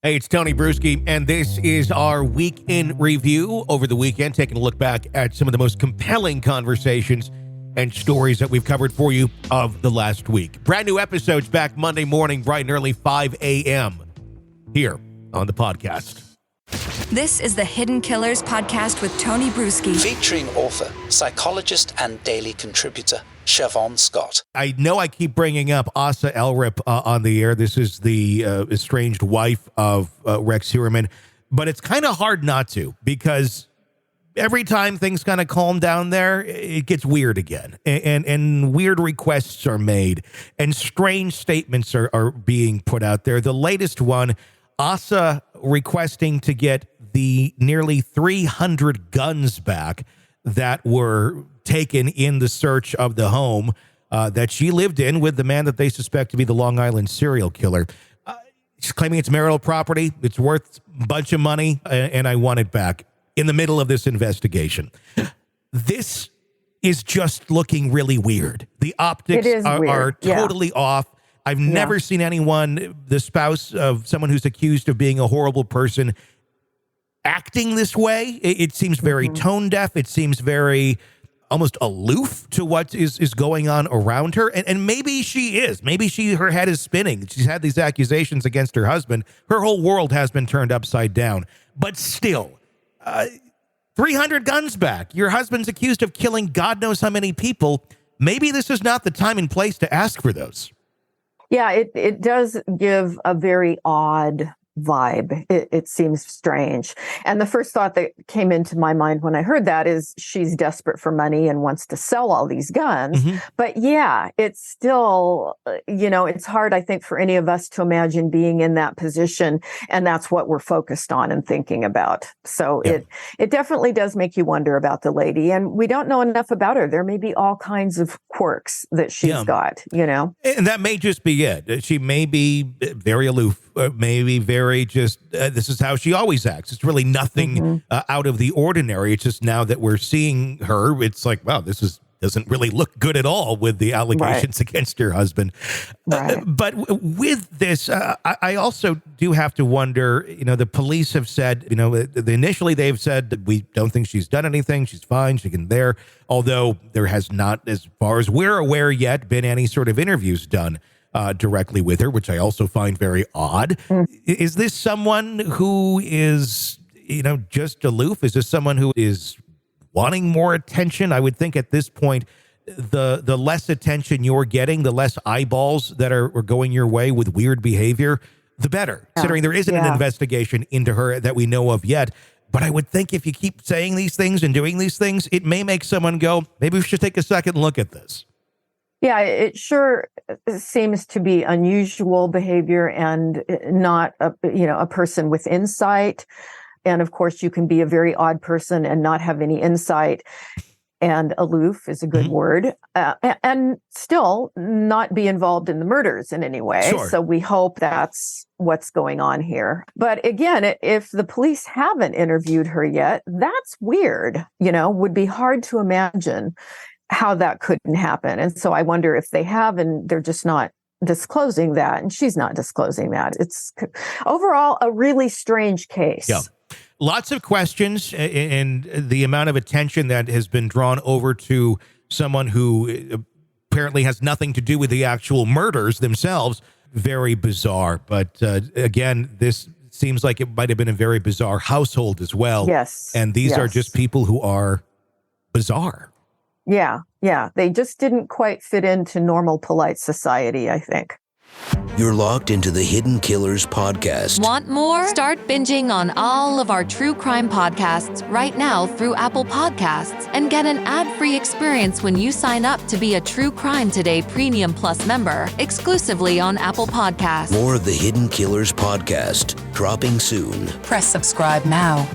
Hey, it's Tony Brueski, and this is our week in review over the weekend, taking a look back at some of the most compelling conversations and stories that we've covered for you of the last week. Brand new episodes back Monday morning, bright and early, 5 a.m. here on the podcast. This is the Hidden Killers podcast with Tony Brueski. Featuring author, psychologist, and daily contributor, Siobhan Scott. I know I keep bringing up Asa Elrip on the air. This is the estranged wife of Rex Heuermann, but it's kind of hard not to, because every time things kind of calm down there, it gets weird again, and weird requests are made, and strange statements are being put out there. The latest one, Asa requesting to get the nearly 300 guns back that were taken in the search of the home that she lived in with the man that they suspect to be the Long Island serial killer. She's claiming it's marital property. It's worth a bunch of money, and I want it back in the middle of this investigation. This is just looking really weird. The optics are totally off. I've never seen anyone, the spouse of someone who's accused of being a horrible person, acting this way. It seems very tone deaf. It seems very almost aloof to what is going on around her. And maybe she is. Maybe her head is spinning. She's had these accusations against her husband. Her whole world has been turned upside down. But still, 300 guns back. Your husband's accused of killing God knows how many people. Maybe this is not the time and place to ask for those. Yeah, it does give a very odd vibe. It seems strange. And the first thought that came into my mind when I heard that is she's desperate for money and wants to sell all these guns. But yeah, it's still, it's hard, I think, for any of us to imagine being in that position. And that's what we're focused on and thinking about. So it definitely does make you wonder about the lady. And we don't know enough about her. There may be all kinds of quirks that she's got, And that may just be it. She may be very aloof, maybe very just, this is how she always acts. It's really nothing out of the ordinary. It's just now that we're seeing her, it's like, wow, doesn't really look good at all with the allegations against her husband. But with this, I also do have to wonder, the police have said, initially they've said that we don't think she's done anything. She's fine. She can there. Although there has not, as far as we're aware yet, been any sort of interviews done directly with her, which I also find very odd. Is this someone who is, just aloof? Is this someone who is wanting more attention? I would think at this point, the less attention you're getting, the less eyeballs that are going your way with weird behavior, the better, considering there isn't an investigation into her that we know of yet. But I would think if you keep saying these things and doing these things, it may make someone go, maybe we should take a second look at this. Yeah, it sure seems to be unusual behavior and not a person with insight. And of course, you can be a very odd person and not have any insight. And aloof is a good word. And still not be involved in the murders in any way. Sure. So we hope that's what's going on here. But again, if the police haven't interviewed her yet, that's weird. Would be hard to imagine how that couldn't happen. And so I wonder if they have, and they're just not disclosing that, and she's not disclosing that. It's overall a really strange case. Yeah. Lots of questions, and the amount of attention that has been drawn over to someone who apparently has nothing to do with the actual murders themselves. Very bizarre. But again, this seems like it might have been a very bizarre household as well. Yes. And these are just people who are bizarre. Yeah. They just didn't quite fit into normal, polite society, I think. You're locked into the Hidden Killers podcast. Want more? Start binging on all of our true crime podcasts right now through Apple Podcasts and get an ad-free experience when you sign up to be a True Crime Today Premium Plus member exclusively on Apple Podcasts. More of the Hidden Killers podcast dropping soon. Press subscribe now.